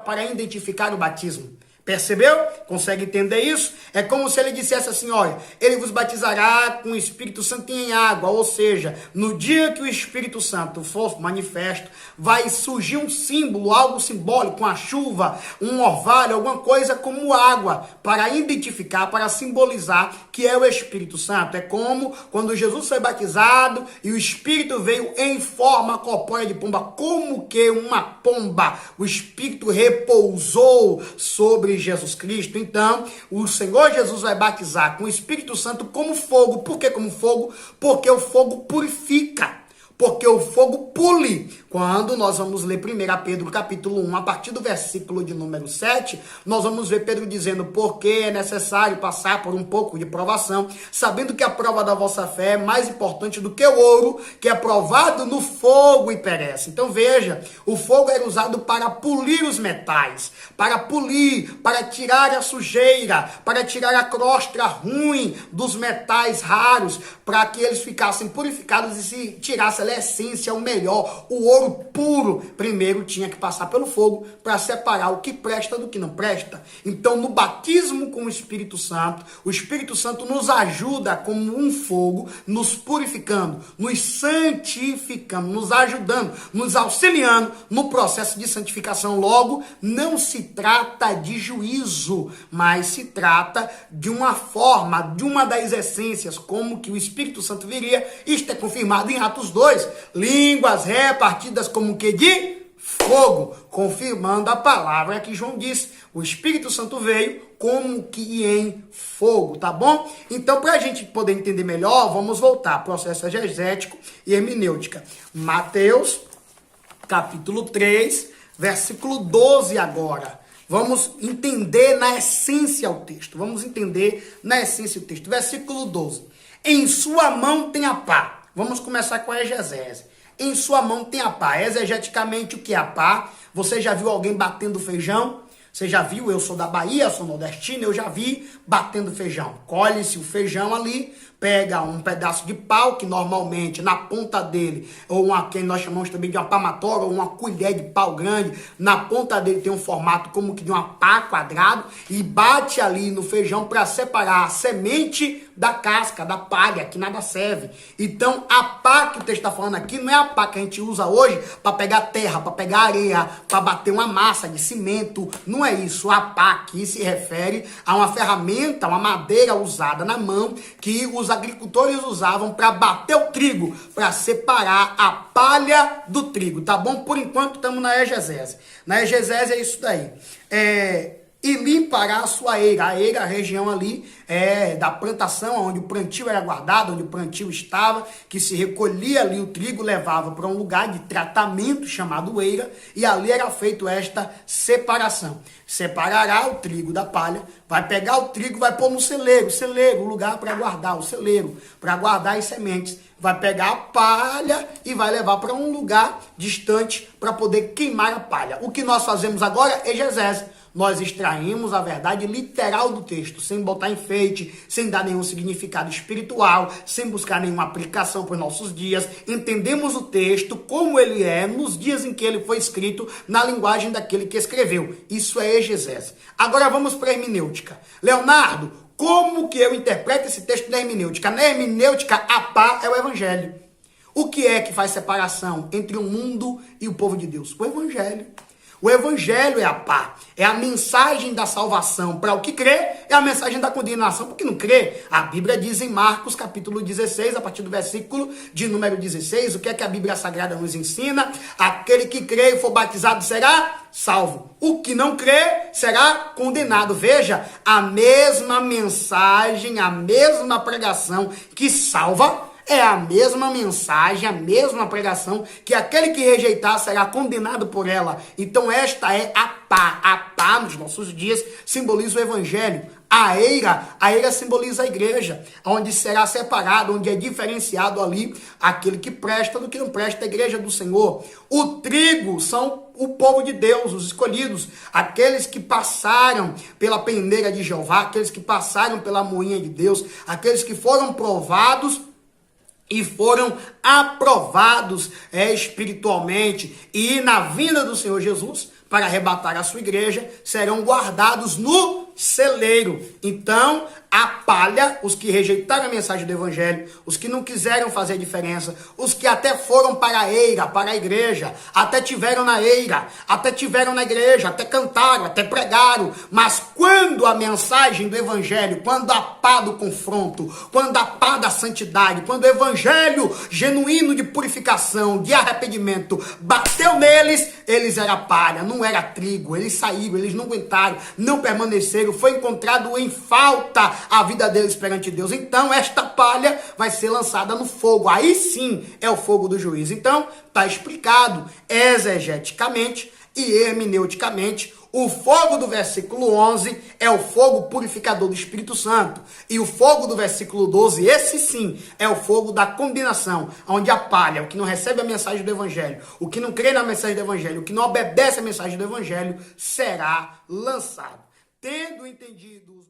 para identificar o batismo. Percebeu? Consegue entender isso? É como se ele dissesse assim, olha, ele vos batizará com o Espírito Santo em água, ou seja, no dia que o Espírito Santo for manifesto, vai surgir um símbolo, algo simbólico, uma chuva, um orvalho, alguma coisa como água, para identificar, para simbolizar que é o Espírito Santo. É como quando Jesus foi batizado e o Espírito veio em forma corpórea de pomba, como que uma pomba, o Espírito repousou sobre Jesus Cristo. Então, o Senhor Jesus vai batizar com o Espírito Santo como fogo. Por que como fogo? Porque o fogo purifica. Porque o fogo pule. Quando nós vamos ler 1 Pedro capítulo 1, a partir do versículo de número 7, nós vamos ver Pedro dizendo, porque é necessário passar por um pouco de provação, sabendo que a prova da vossa fé é mais importante do que o ouro, que é provado no fogo e perece. Então veja, o fogo era usado para polir os metais, para polir, para tirar a sujeira, para tirar a crosta ruim dos metais raros, para que eles ficassem purificados e se tirasse a essência, o melhor, o ouro puro, primeiro tinha que passar pelo fogo para separar o que presta do que não presta. Então, no batismo com o Espírito Santo nos ajuda como um fogo, nos purificando, nos santificando, nos ajudando, nos auxiliando no processo de santificação. Logo, não se trata de juízo, mas se trata de uma forma, de uma das essências, como que o Espírito Santo viria. Isto é confirmado em Atos 2, línguas repartidas como que de fogo, confirmando a palavra que João disse, o Espírito Santo veio como que em fogo, tá bom? Então, para a gente poder entender melhor, vamos voltar, processo exegético e hermenêutica. Mateus, capítulo 3, versículo 12 agora. Vamos entender na essência o texto, vamos entender na essência o texto. Versículo 12. Em sua mão tem a pá. Vamos começar com a exegese. Em sua mão tem a pá. Exegeticamente, o que é a pá? Você já viu alguém batendo feijão? Você já viu? Eu sou da Bahia, sou nordestino, eu já vi batendo feijão. Colhe-se o feijão ali, pega um pedaço de pau, que normalmente na ponta dele, ou quem nós chamamos também de uma palmatória, ou uma colher de pau grande, na ponta dele tem um formato como que de uma pá quadrado, e bate ali no feijão para separar a semente da casca, da palha, que nada serve. Então, a pá que o texto está falando aqui não é a pá que a gente usa hoje para pegar terra, para pegar areia, para bater uma massa de cimento. Não é isso. A pá aqui se refere a uma ferramenta, uma madeira usada na mão, que os agricultores usavam para bater o trigo, para separar a palha do trigo, tá bom? Por enquanto, estamos na exegese. Na exegese é isso daí. E limpará a sua eira. A eira, a região ali da plantação, onde o plantio era guardado, onde o plantio estava, que se recolhia ali o trigo, levava para um lugar de tratamento chamado eira, e ali era feito esta separação. Separará o trigo da palha, vai pegar o trigo, vai pôr no celeiro, o lugar para guardar, o celeiro, para guardar as sementes. Vai pegar a palha e vai levar para um lugar distante para poder queimar a palha. O que nós fazemos agora é exegese. Nós extraímos a verdade literal do texto, sem botar enfeite, sem dar nenhum significado espiritual, sem buscar nenhuma aplicação para os nossos dias. Entendemos o texto como ele é nos dias em que ele foi escrito, na linguagem daquele que escreveu. Isso é exegese. Agora vamos para a hermenêutica. Leonardo, como que eu interpreto esse texto da hermenêutica? Na hermenêutica, a pá é o evangelho. O que é que faz separação entre o mundo e o povo de Deus? O evangelho. O evangelho é a pá, é a mensagem da salvação para o que crê, é a mensagem da condenação para o que não crê. A Bíblia diz em Marcos capítulo 16, a partir do versículo de número 16, o que é que a Bíblia Sagrada nos ensina? Aquele que crê e for batizado será salvo. O que não crê será condenado. Veja, a mesma mensagem, a mesma pregação que salva, é a mesma mensagem, a mesma pregação, que aquele que rejeitar será condenado por ela. Então esta é a pá. A pá nos nossos dias simboliza o evangelho. A eira simboliza a igreja, onde será separado, onde é diferenciado ali aquele que presta do que não presta, a igreja do Senhor. O trigo são o povo de Deus, os escolhidos, aqueles que passaram pela peneira de Jeová, aqueles que passaram pela moinha de Deus, aqueles que foram provados e foram aprovados espiritualmente, e na vinda do Senhor Jesus para arrebatar a sua igreja serão guardados no celeiro. Então, a palha, os que rejeitaram a mensagem do evangelho, os que não quiseram fazer diferença, os que até foram para a eira, para a igreja, até tiveram na eira, até tiveram na igreja, até cantaram, até pregaram, mas quando a mensagem do evangelho, quando a pá do confronto, quando a pá da santidade, quando o evangelho genuíno de purificação, de arrependimento, bateu neles, eles eram palha, não era trigo, eles saíram, eles não aguentaram, não permaneceram, foi encontrado em falta a vida deles perante Deus. Então, esta palha vai ser lançada no fogo. Aí sim é o fogo do juízo. Então, está explicado exegeticamente e hermeneuticamente. O fogo do versículo 11 é o fogo purificador do Espírito Santo. E o fogo do versículo 12, esse sim, é o fogo da combinação, onde a palha, o que não recebe a mensagem do Evangelho, o que não crê na mensagem do Evangelho, o que não obedece à mensagem do Evangelho, será lançado. Tendo entendido os